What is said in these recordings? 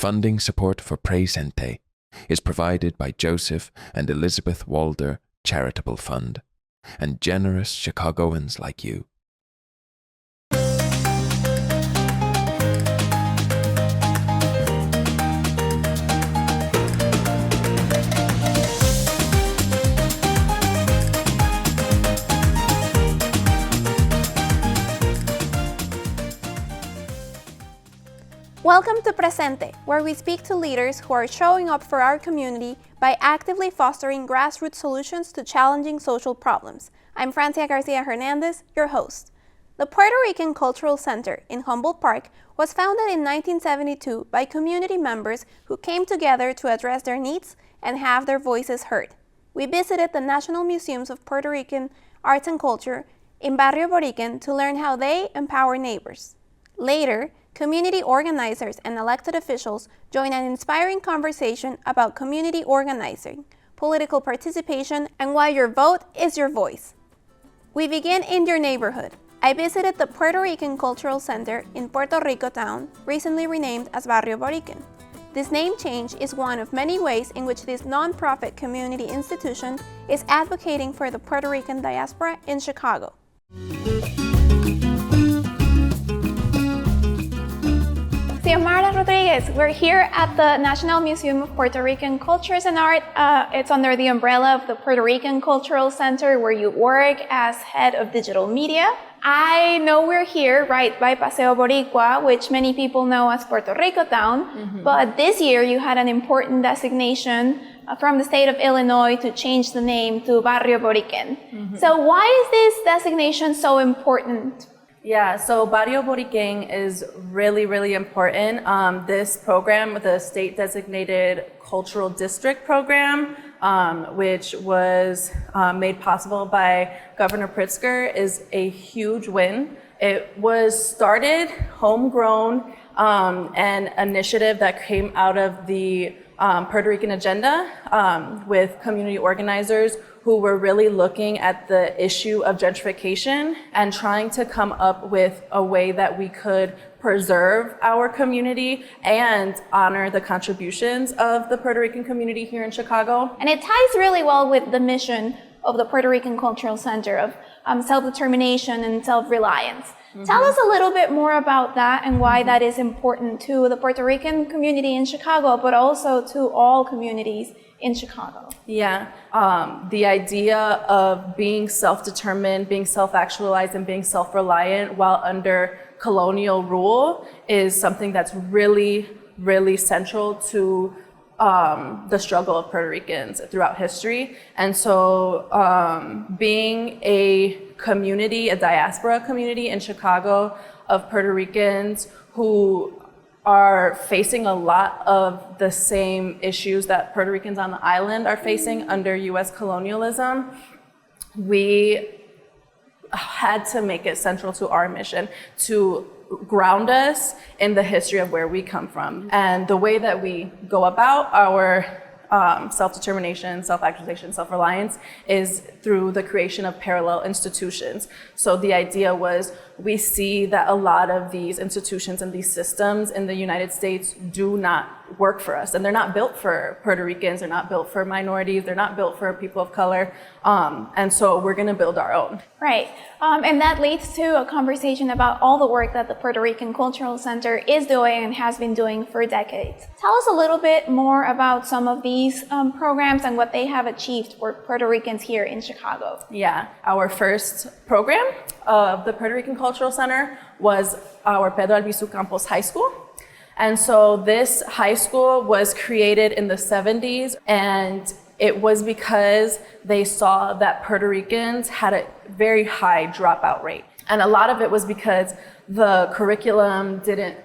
Funding support for Presente is provided by Joseph and Elizabeth Walder Charitable Fund and generous Chicagoans like you. Welcome to Presente, where we speak to leaders who are showing up for our community by actively fostering grassroots solutions to challenging social problems. I'm Francia Garcia Hernandez, your host. The Puerto Rican Cultural Center in Humboldt Park was founded in 1972 by community members who came together to address their needs and have their voices heard. We visited the National Museums of Puerto Rican Arts and Culture in Barrio Boriken to learn how they empower neighbors. Later, community organizers and elected officials join an inspiring conversation about community organizing, political participation, and why your vote is your voice. We begin in your neighborhood. I visited the Puerto Rican Cultural Center in Puerto Rico town, recently renamed as Barrio Boriken. This name change is one of many ways in which this nonprofit community institution is advocating for the Puerto Rican diaspora in Chicago. Xiomara Rodriguez, we're here at the National Museum of Puerto Rican Cultures and Art. It's under the umbrella of the Puerto Rican Cultural Center, where you work as head of digital media. I know we're here right by Paseo Boricua, which many people know as Puerto Rico town, but this year you had an important designation from the state of Illinois to change the name to Barrio Boriken. So why is this designation so important? Yeah, so Barrio Boriken is really, really important. This program, the state designated cultural district program, which was made possible by Governor Pritzker, is a huge win. It was started homegrown, an initiative that came out of the Puerto Rican agenda with community organizers who were really looking at the issue of gentrification and trying to come up with a way that we could preserve our community and honor the contributions of the Puerto Rican community here in Chicago. And it ties really well with the mission of the Puerto Rican Cultural Center of self-determination and self-reliance. Tell us a little bit more about that and why that is important to the Puerto Rican community in Chicago, but also to all communities in Chicago. Yeah, the idea of being self-determined, being self-actualized, and being self-reliant while under colonial rule is something that's really, really central to the struggle of Puerto Ricans throughout history. And so being a community, a diaspora community in Chicago of Puerto Ricans who are facing a lot of the same issues that Puerto Ricans on the island are facing under US colonialism, we had to make it central to our mission to ground us in the history of where we come from. And the way that we go about our self-determination, self-actualization, self-reliance is through the creation of parallel institutions. So the idea was we see that a lot of these institutions and these systems in the United States do not work for us. And they're not built for Puerto Ricans, they're not built for minorities, they're not built for people of color. And so we're gonna build our own. Right, and that leads to a conversation about all the work that the Puerto Rican Cultural Center is doing and has been doing for decades. Tell us a little bit more about some of these programs and what they have achieved for Puerto Ricans here in Chicago. Yeah, our first program of the Puerto Rican Cultural Center was our Pedro Albizu Campos High School. And so this high school was created in the 70s, and it was because they saw that Puerto Ricans had a very high dropout rate. And a lot of it was because the curriculum didn't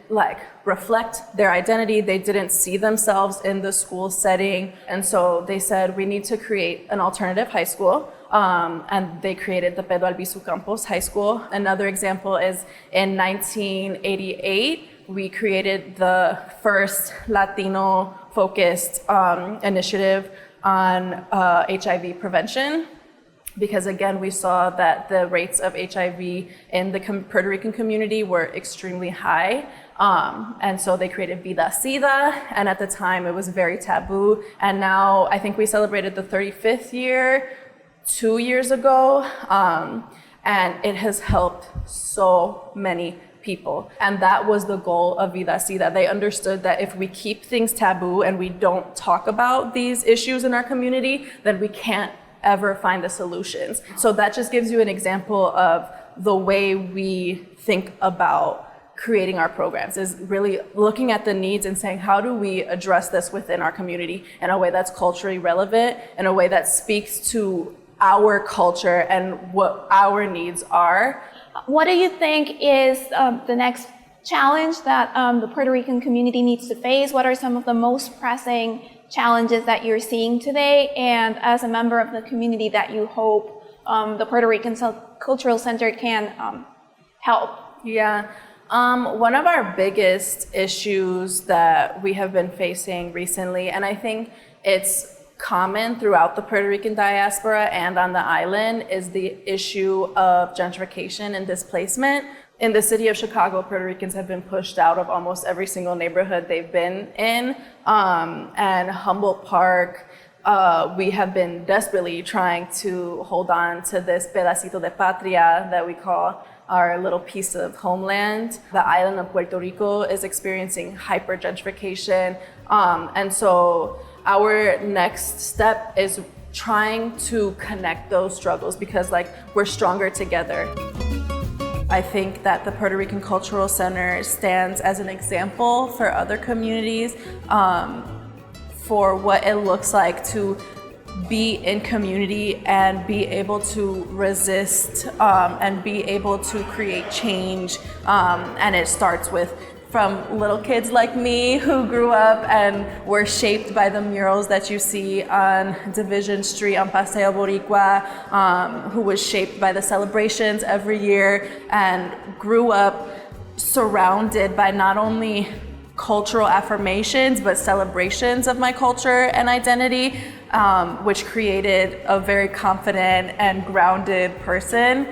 reflect their identity. They didn't see themselves in the school setting. And so they said, we need to create an alternative high school. And they created the Pedro Albizu Campos High School. Another example is in 1988, we created the first Latino-focused initiative on HIV prevention. Because again, we saw that the rates of HIV in the Puerto Rican community were extremely high. And so they created Vida Sida, and at the time it was very taboo. And now I think we celebrated the 35th year 2 years ago, and it has helped so many people. And that was the goal of Vida Sida. They understood that if we keep things taboo and we don't talk about these issues in our community, then we can't ever find the solutions. So that just gives you an example of the way we think about creating our programs, is really looking at the needs and saying, how do we address this within our community in a way that's culturally relevant, in a way that speaks to our culture and what our needs are. What do you think is the next challenge that the Puerto Rican community needs to face? What are some of the most pressing challenges that you're seeing today? And as a member of the community that you hope the Puerto Rican Cultural Center can help? Yeah. One of our biggest issues that we have been facing recently, and I think it's common throughout the Puerto Rican diaspora and on the island, is the issue of gentrification and displacement. In the city of Chicago, Puerto Ricans have been pushed out of almost every single neighborhood they've been in. And Humboldt Park, we have been desperately trying to hold on to this pedacito de patria that we call our little piece of homeland. The island of Puerto Rico is experiencing hyper gentrification. And so our next step is trying to connect those struggles, because we're stronger together. I think that the Puerto Rican Cultural Center stands as an example for other communities for what it looks like to be in community and be able to resist and be able to create change. And it starts from little kids like me who grew up and were shaped by the murals that you see on Division Street on Paseo Boricua, who was shaped by the celebrations every year and grew up surrounded by not only cultural affirmations, but celebrations of my culture and identity, which created a very confident and grounded person.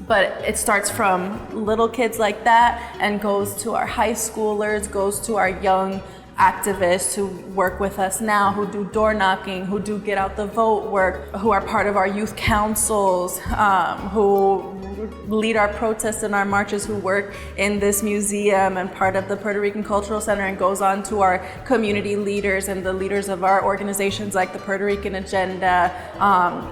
But it starts from little kids like that and goes to our high schoolers, goes to our young activists who work with us now, who do door knocking, who do get out the vote work, who are part of our youth councils, who lead our protests and our marches, who work in this museum and part of the Puerto Rican Cultural Center, and goes on to our community leaders and the leaders of our organizations like the Puerto Rican Agenda.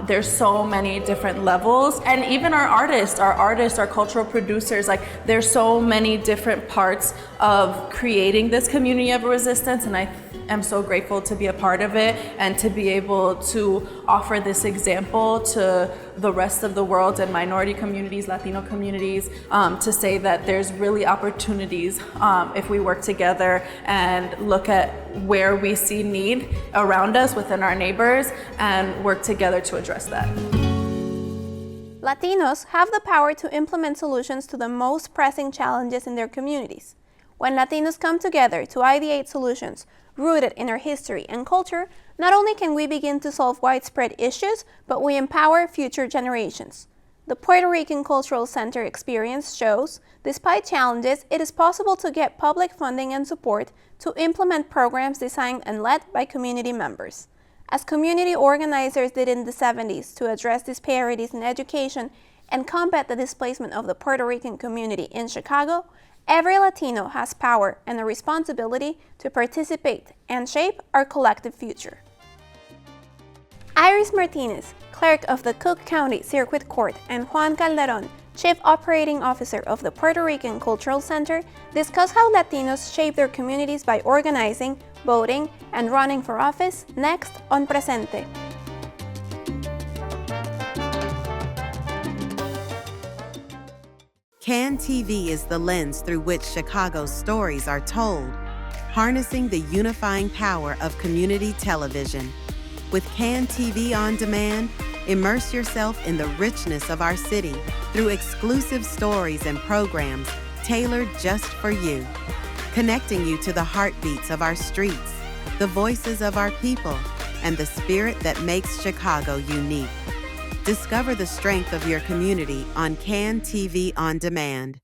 There's so many different levels. And even our artists, our cultural producers, there's so many different parts of creating this community of resistance, and I am so grateful to be a part of it and to be able to offer this example to the rest of the world and minority communities, Latino communities, to say that there's really opportunities if we work together and look at where we see need around us within our neighbors and work together to address that. Latinos have the power to implement solutions to the most pressing challenges in their communities. When Latinos come together to ideate solutions rooted in our history and culture, not only can we begin to solve widespread issues, but we empower future generations. The Puerto Rican Cultural Center experience shows, despite challenges, it is possible to get public funding and support to implement programs designed and led by community members. As community organizers did in the 70s to address disparities in education and combat the displacement of the Puerto Rican community in Chicago, every Latino has power and a responsibility to participate and shape our collective future. Iris Martinez, Clerk of the Cook County Circuit Court, and Juan Calderon, Chief Operating Officer of the Puerto Rican Cultural Center, discuss how Latinos shape their communities by organizing, voting, and running for office next on Presente. CAN TV is the lens through which Chicago's stories are told, harnessing the unifying power of community television. With CAN TV On Demand, immerse yourself in the richness of our city through exclusive stories and programs tailored just for you, connecting you to the heartbeats of our streets, the voices of our people, and the spirit that makes Chicago unique. Discover the strength of your community on CAN TV On Demand.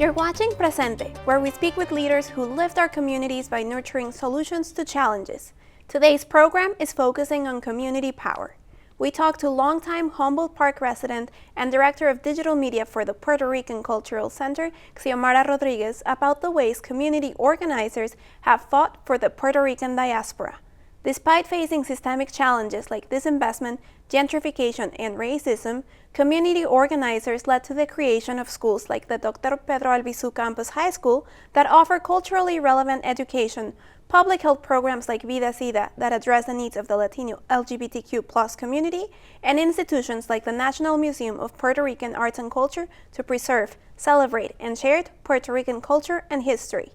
You're watching Presente, where we speak with leaders who lift our communities by nurturing solutions to challenges. Today's program is focusing on community power. We talk to longtime Humboldt Park resident and Director of Digital Media for the Puerto Rican Cultural Center, Xiomara Rodriguez, about the ways community organizers have fought for the Puerto Rican diaspora. Despite facing systemic challenges like disinvestment, gentrification, and racism, community organizers led to the creation of schools like the Dr. Pedro Albizu Campus High School that offer culturally relevant education, public health programs like Vida Sida that address the needs of the Latino LGBTQ+ community, and institutions like the National Museum of Puerto Rican Arts and Culture to preserve, celebrate, and share Puerto Rican culture and history.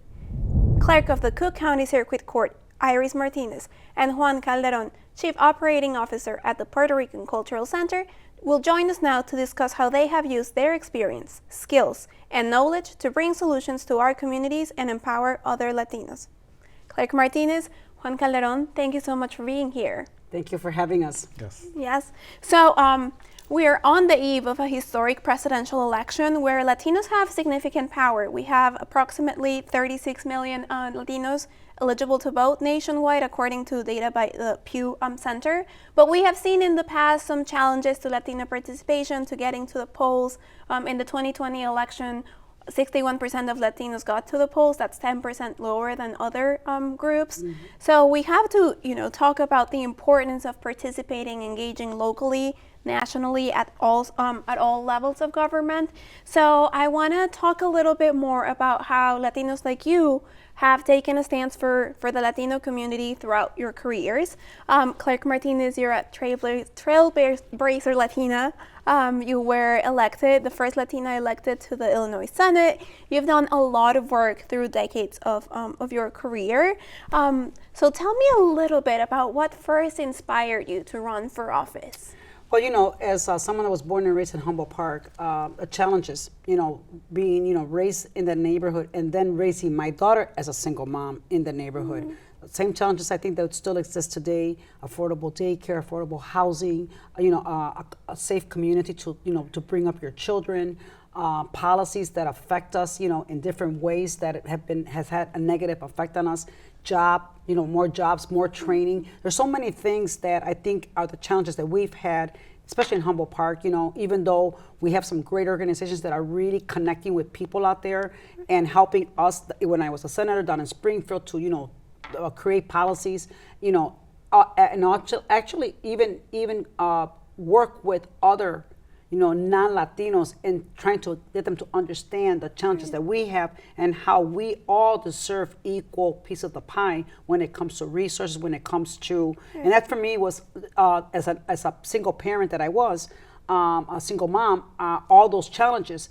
Clerk of the Cook County Circuit Court, Iris Martinez, and Juan Calderon, Chief Operating Officer at the Puerto Rican Cultural Center, will join us now to discuss how they have used their experience, skills, and knowledge to bring solutions to our communities and empower other Latinos. Clerk Martinez, Juan Calderon, thank you so much for being here. Thank you for having us. Yes. So we are on the eve of a historic presidential election where Latinos have significant power. We have approximately 36 million Latinos eligible to vote nationwide, according to data by the Pew Center. But we have seen in the past some challenges to Latino participation, to getting to the polls. In the 2020 election, 61% of Latinos got to the polls. That's 10% lower than other groups. Mm-hmm. So we have to, talk about the importance of participating, engaging locally, nationally, at all levels of government. So I want to talk a little bit more about how Latinos like you have taken a stance for the Latino community throughout your careers. Clerk Martinez, you're a trailblazer Latina. You were elected, the first Latina elected to the Illinois Senate. You've done a lot of work through decades of your career. So tell me a little bit about what first inspired you to run for office. Well, as someone that was born and raised in Humboldt Park, challenges, being, raised in the neighborhood and then raising my daughter as a single mom in the neighborhood. Mm-hmm. Same challenges I think that still exist today: affordable daycare, affordable housing, a safe community to bring up your children, policies that affect us, in different ways that has had a negative effect on us. More jobs, more training. There's so many things that I think are the challenges that we've had, especially in Humboldt Park, even though we have some great organizations that are really connecting with people out there and helping us. When I was a senator down in Springfield to, create policies, and actually even work with other non-Latinos in trying to get them to understand the challenges that we have and how we all deserve equal piece of the pie when it comes to resources, when it comes to, and that for me was, as a single parent that I was, a single mom, all those challenges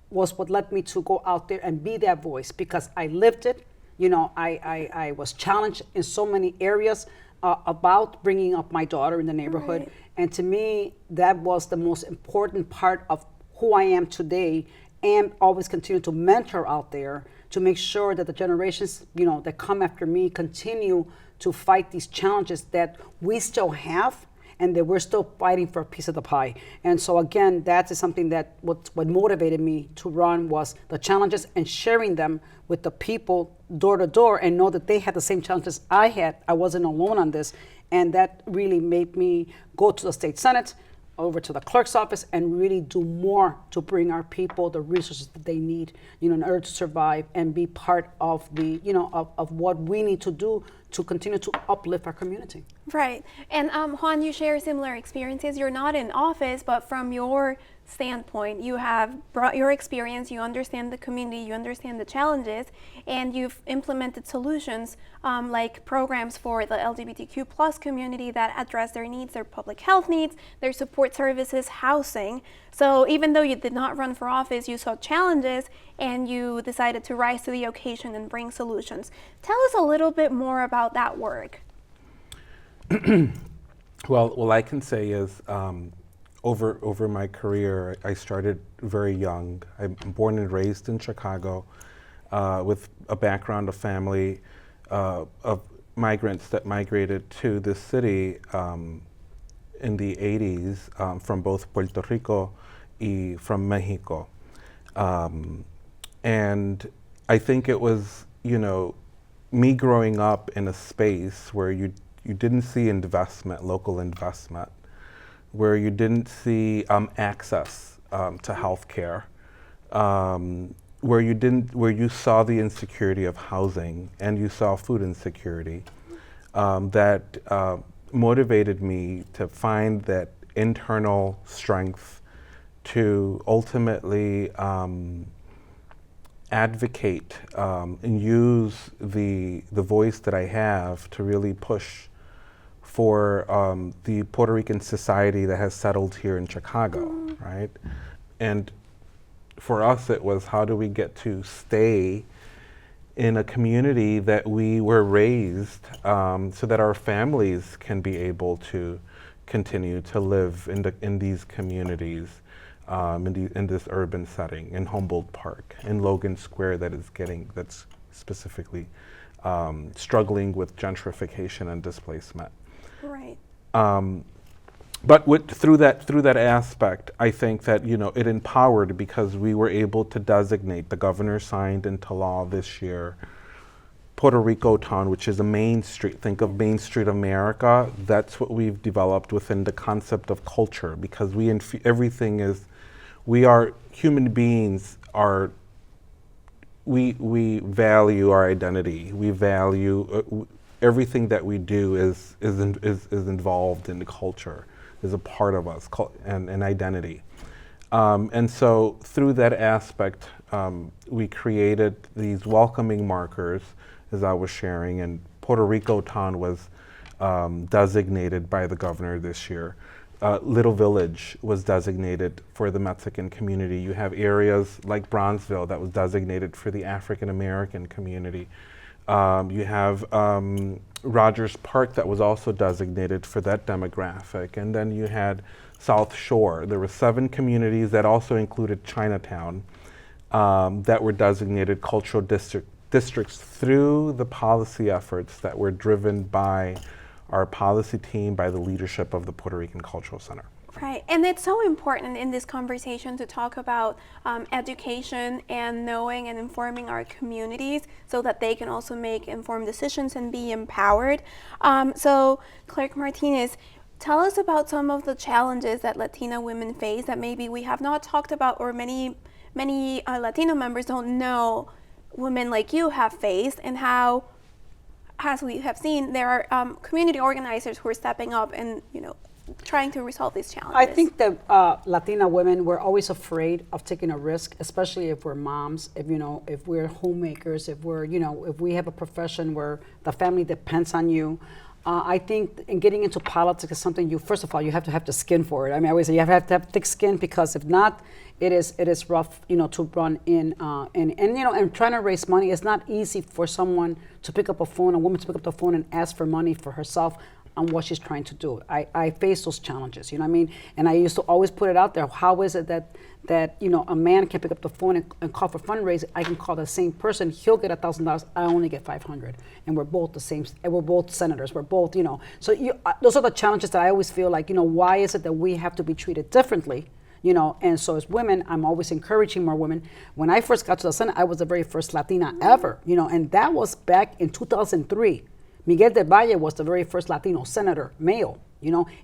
was what led me to go out there and be that voice, because I lived it. I was challenged in so many areas about bringing up my daughter in the neighborhood. Right. And to me, that was the most important part of who I am today, and always continue to mentor out there to make sure that the generations, that come after me continue to fight these challenges that we still have and that we're still fighting for a piece of the pie. And so again, that is something that what motivated me to run was the challenges and sharing them with the people door to door, and know that they had the same challenges I had. I wasn't alone on this. And that really made me go to the state Senate, over to the clerk's office, and really do more to bring our people the resources that they need, in order to survive and be part of the, of what we need to do to continue to uplift our community. Right. And Juan, you share similar experiences. You're not in office, but from your standpoint, you have brought your experience, you understand the community, you understand the challenges, and you've implemented solutions like programs for the LGBTQ+ community that address their needs, their public health needs, their support services, housing. So even though you did not run for office, you saw challenges and you decided to rise to the occasion and bring solutions. Tell us a little bit more about that work. Well, all I can say is over my career, I started very young. I'm born and raised in Chicago with a background of family of migrants that migrated to this city in the 80s from both Puerto Rico and from Mexico. And I think it was, me growing up in a space where you didn't see investment, local investment, where you didn't see access to healthcare, where you saw the insecurity of housing and you saw food insecurity, that motivated me to find that internal strength to ultimately advocate and use the voice that I have to really push for the Puerto Rican society that has settled here in Chicago, right? And for us, it was, how do we get to stay in a community that we were raised so that our families can be able to continue to live in these communities, in this urban setting, in Humboldt Park, in Logan Square, that's specifically struggling with gentrification and displacement. Right. But through that aspect, I think that it empowered, because we were able to designate, the governor signed into law this year, Puerto Rico Town, which is a main street. Think of Main Street America. That's what we've developed within the concept of culture, because we are human beings. We value our identity. We value everything that we do is involved in the culture, is a part of us, and identity. And so through that aspect, we created these welcoming markers, as I was sharing, and Puerto Rico Town was designated by the governor this year. Little Village was designated for the Mexican community. You have areas like Bronzeville that was designated for the African American community. You have Rogers Park that was also designated for that demographic. And then you had South Shore. There were 7 communities that also included Chinatown that were designated cultural districts through the policy efforts that were driven by our policy team, by the leadership of the Puerto Rican Cultural Center. Right, and it's so important in this conversation to talk about education and knowing and informing our communities so that they can also make informed decisions and be empowered. So, Clerk Martinez, tell us about some of the challenges that Latina women face that maybe we have not talked about, or many Latino members don't know women like you have faced, and how, as we have seen, there are community organizers who are stepping up and trying to resolve these challenges. I think that Latina women, we're always afraid of taking a risk, especially if we're moms, if we're homemakers, if we have a profession where the family depends on you. I think in getting into politics is something first of all, you have to have the skin for it. I mean, I always say you have to have thick skin, because if not, it is rough, to run in, and trying to raise money. It's not easy for someone to pick up a woman to pick up the phone and ask for money for herself on what she's trying to do. I face those challenges, what I mean? And I used to always put it out there. How is it that a man can pick up the phone and call for fundraising? I can call the same person. He'll get $1,000. I only get $500, and we're both the same. And we're both senators. We're both, So those are the challenges that I always feel like, why is it that we have to be treated differently? And so as women, I'm always encouraging more women. When I first got to the Senate, I was the very first Latina ever, and that was back in 2003. Miguel de Valle was the very first Latino senator, male.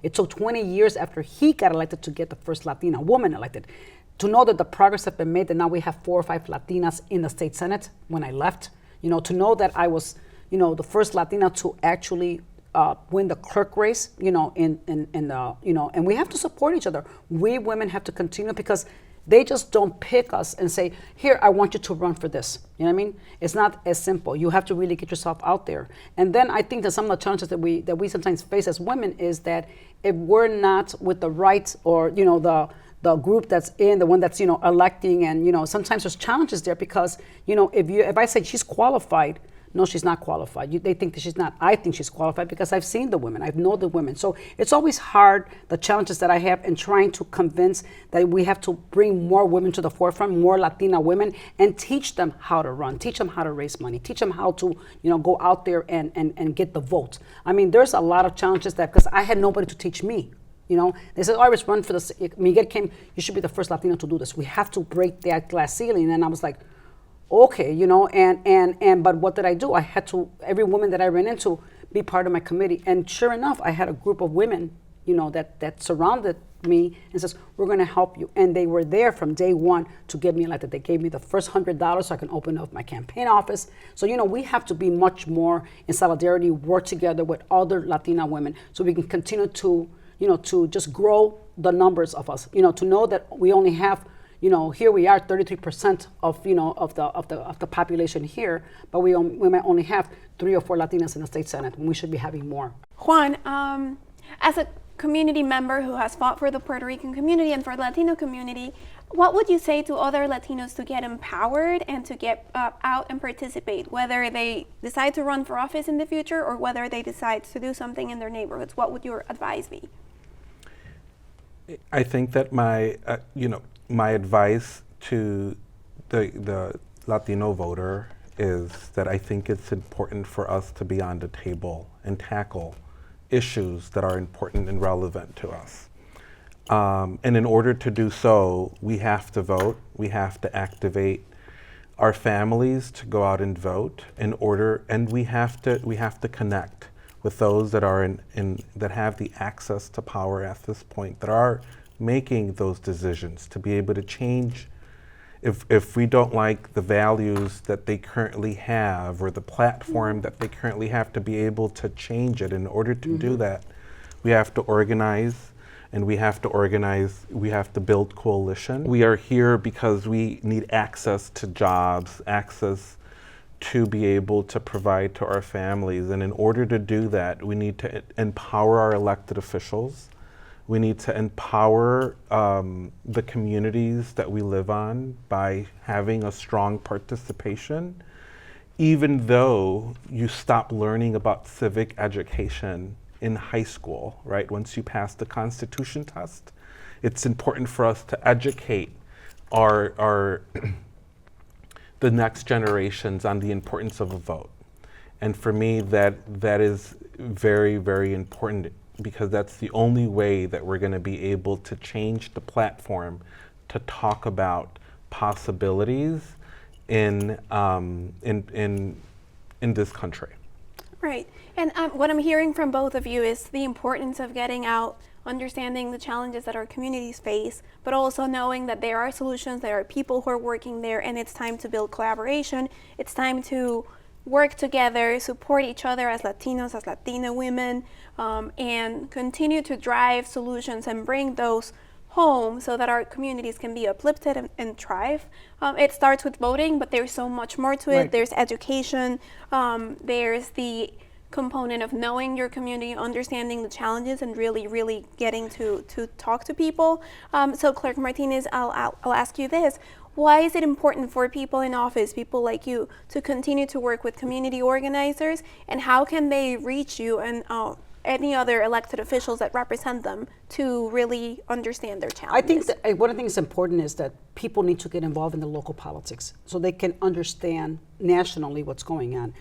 It took 20 years after he got elected to get the first Latina woman elected. To know that the progress has been made, that now we have 4 or 5 Latinas in the state Senate when I left, to know that I was, the first Latina to actually win the clerk race, and we have to support each other. We women have to continue, because they just don't pick us and say, here, I want you to run for this. You know what I mean? It's not as simple. You have to really get yourself out there. And then I think that some of the challenges that we sometimes face as women is that if we're not with the right, or, the group that's the one that's, electing, and, sometimes there's challenges there, because, if I say she's qualified, no, she's not qualified. They think that she's not. I think she's qualified, because I've seen the women. I've known the women. So it's always hard, the challenges that I have in trying to convince that we have to bring more women to the forefront, more Latina women, and teach them how to run, teach them how to raise money, teach them how to, go out there and get the vote. I mean, there's a lot of challenges because I had nobody to teach me. They said, Iris, run for this. Miguel came, you should be the first Latino to do this. We have to break that glass ceiling. And I was like, okay, you know, and but what did I do? I had to, every woman that I ran into, be part of my committee. And sure enough, I had a group of women, you know, that surrounded me and says, we're going to help you. And they were there from day one to get me elected. They gave me the first $100 so I can open up my campaign office. So, you know, we have to be much more in solidarity, work together with other Latina women so we can continue to, you know, to just grow the numbers of us, you know, to know that we only have, you know, here we are 33% of, you know, of the population here, but we might only have 3 or 4 Latinas in the state Senate, and we should be having more. Juan, as a community member who has fought for the Puerto Rican community and for the Latino community, what would you say to other Latinos to get empowered and to get out and participate, whether they decide to run for office in the future or whether they decide to do something in their neighborhoods? What would your advice be? I think that my advice to the Latino voter is that I think it's important for us to be on the table and tackle issues that are important and relevant to us. And in order to do so, we have to vote. We have to activate our families to go out and vote and we have to connect with those that are that have the access to power at this point, that are making those decisions to be able to change. If we don't like the values that they currently have or the platform that they currently have, to be able to change it. In order to do that, we have to organize, and we have to build coalition. We are here because we need access to jobs, access to be able to provide to our families. And in order to do that, we need to empower our elected officials. We need to empower the communities that we live on by having a strong participation. Even though you stop learning about civic education in high school, right? Once you pass the Constitution test, it's important for us to educate our the next generations on the importance of a vote. And for me, that is very, very important, because that's the only way that we're going to be able to change the platform to talk about possibilities in this country. Right. And what I'm hearing from both of you is the importance of getting out, understanding the challenges that our communities face, but also knowing that there are solutions, there are people who are working there, and it's time to build collaboration. It's time to work together, support each other as Latinos, as Latina women, and continue to drive solutions and bring those home so that our communities can be uplifted and thrive. It starts with voting, but there's so much more to it. Right. There's education, there's the component of knowing your community, understanding the challenges, and really getting to talk to people. So Clerk Martinez, I'll ask you this. Why is it important for people in office, people like you, to continue to work with community organizers, and how can they reach you and any other elected officials that represent them to really understand their challenges? I think that one of the things important is that people need to get involved in the local politics so they can understand nationally what's going on.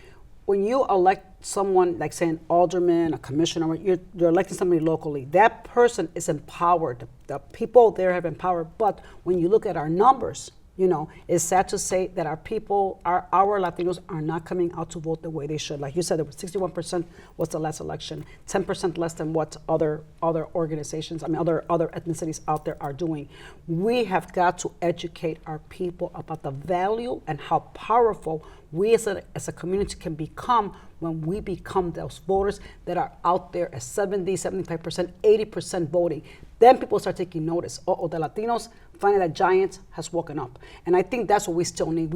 When you elect someone, like say an alderman, a commissioner, you're electing somebody locally, that person is empowered. The people there have empowered. But when you look at our numbers, you know, it's sad to say that our people, our Latinos, are not coming out to vote the way they should. Like you said, 61% was the last election, 10% less than what other organizations, other ethnicities out there are doing. We have got to educate our people about the value and how powerful we as a community can become when we become those voters that are out there at 70, 75%, 80% voting. Then people start taking notice. The Latinos, finally that giant has woken up. And I think that's what we still need.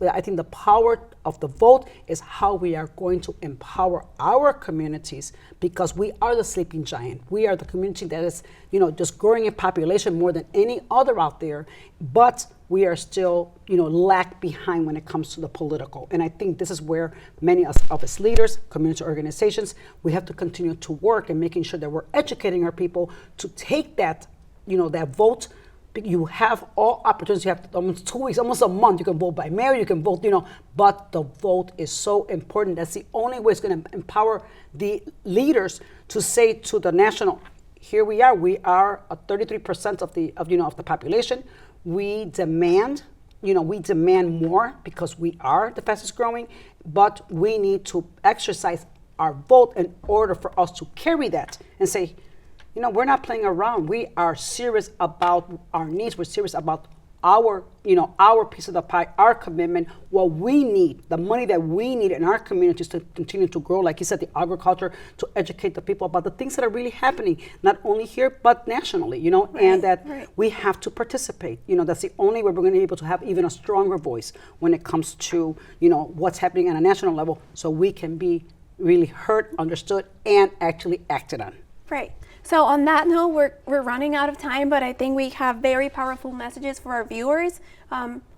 I think the power of the vote is how we are going to empower our communities, because we are the sleeping giant. We are the community that is, just growing in population more than any other out there, but we are still, lag behind when it comes to the political. And I think this is where many of us leaders, community organizations, we have to continue to work and making sure that we're educating our people to take that, that vote. You have all opportunities. You have almost 2 weeks, almost a month. You can vote by mail, you can vote, but the vote is so important. That's the only way it's going to empower the leaders to say to the national, here we are at 33% of the population. We demand we demand more because we are the fastest growing, but we need to exercise our vote in order for us to carry that and say, we're not playing around. We are serious about our needs. We're serious about our piece of the pie, our commitment, what we need, the money that we need in our communities to continue to grow, like you said, the agriculture, to educate the people about the things that are really happening, not only here, but nationally, and that we have to participate. That's the only way we're going to be able to have even a stronger voice when it comes to, what's happening at a national level, so we can be really heard, understood, and actually acted on. Right. So on that note, we're running out of time, but I think we have very powerful messages for our viewers.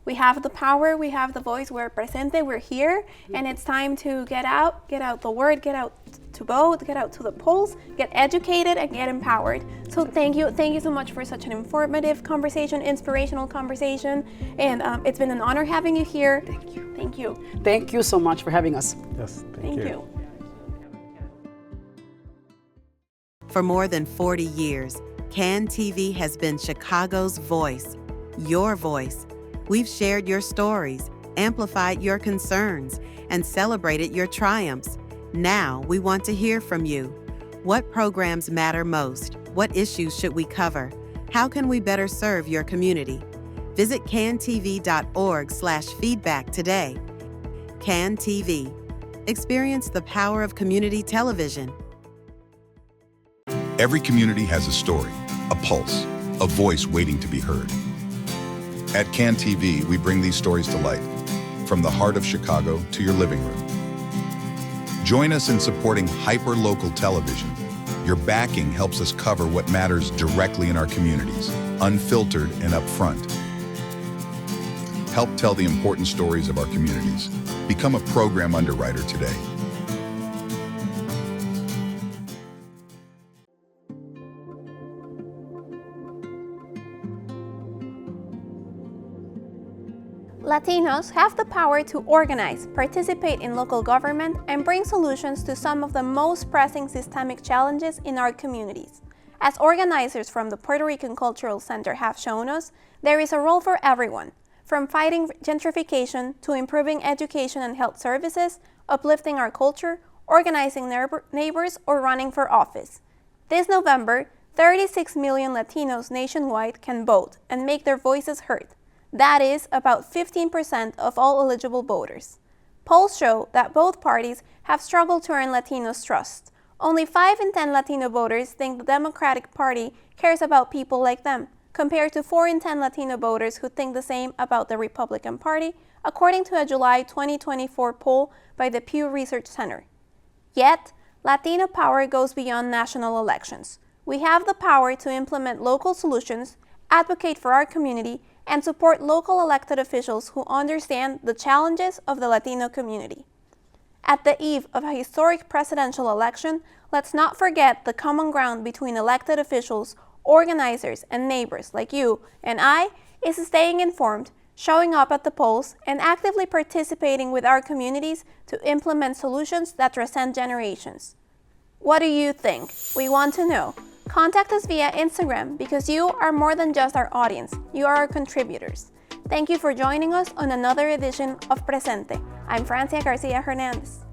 We have the power, we have the voice, we're presente, we're here, and it's time to get out the word, get out to vote, get out to the polls, get educated, and get empowered. So thank you so much for such an informative conversation, inspirational conversation, and it's been an honor having you here. Thank you. Thank you so much for having us. Yes, Thank you. For more than 40 years, CAN TV has been Chicago's voice, your voice. We've shared your stories, amplified your concerns, and celebrated your triumphs. Now we want to hear from you. What programs matter most? What issues should we cover? How can we better serve your community? Visit cantv.org/feedback today. CAN TV. Experience the power of community television. Every community has a story, a pulse, a voice waiting to be heard. At CAN TV, we bring these stories to life, from the heart of Chicago to your living room. Join us in supporting hyper-local television. Your backing helps us cover what matters directly in our communities, unfiltered and upfront. Help tell the important stories of our communities. Become a program underwriter today. Latinos have the power to organize, participate in local government, and bring solutions to some of the most pressing systemic challenges in our communities. As organizers from the Puerto Rican Cultural Center have shown us, there is a role for everyone, from fighting gentrification to improving education and health services, uplifting our culture, organizing neighbors, or running for office. This November, 36 million Latinos nationwide can vote and make their voices heard. That is about 15% of all eligible voters. Polls show that both parties have struggled to earn Latinos' trust. Only 5 in 10 Latino voters think the Democratic Party cares about people like them, compared to 4 in 10 Latino voters who think the same about the Republican Party, according to a July 2024 poll by the Pew Research Center. Yet, Latino power goes beyond national elections. We have the power to implement local solutions, advocate for our community, and support local elected officials who understand the challenges of the Latino community. At the eve of a historic presidential election, let's not forget the common ground between elected officials, organizers, and neighbors like you and I is staying informed, showing up at the polls, and actively participating with our communities to implement solutions that transcend generations. What do you think? We want to know. Contact us via Instagram because you are more than just our audience, you are our contributors. Thank you for joining us on another edition of Presente. I'm Francia Garcia Hernandez.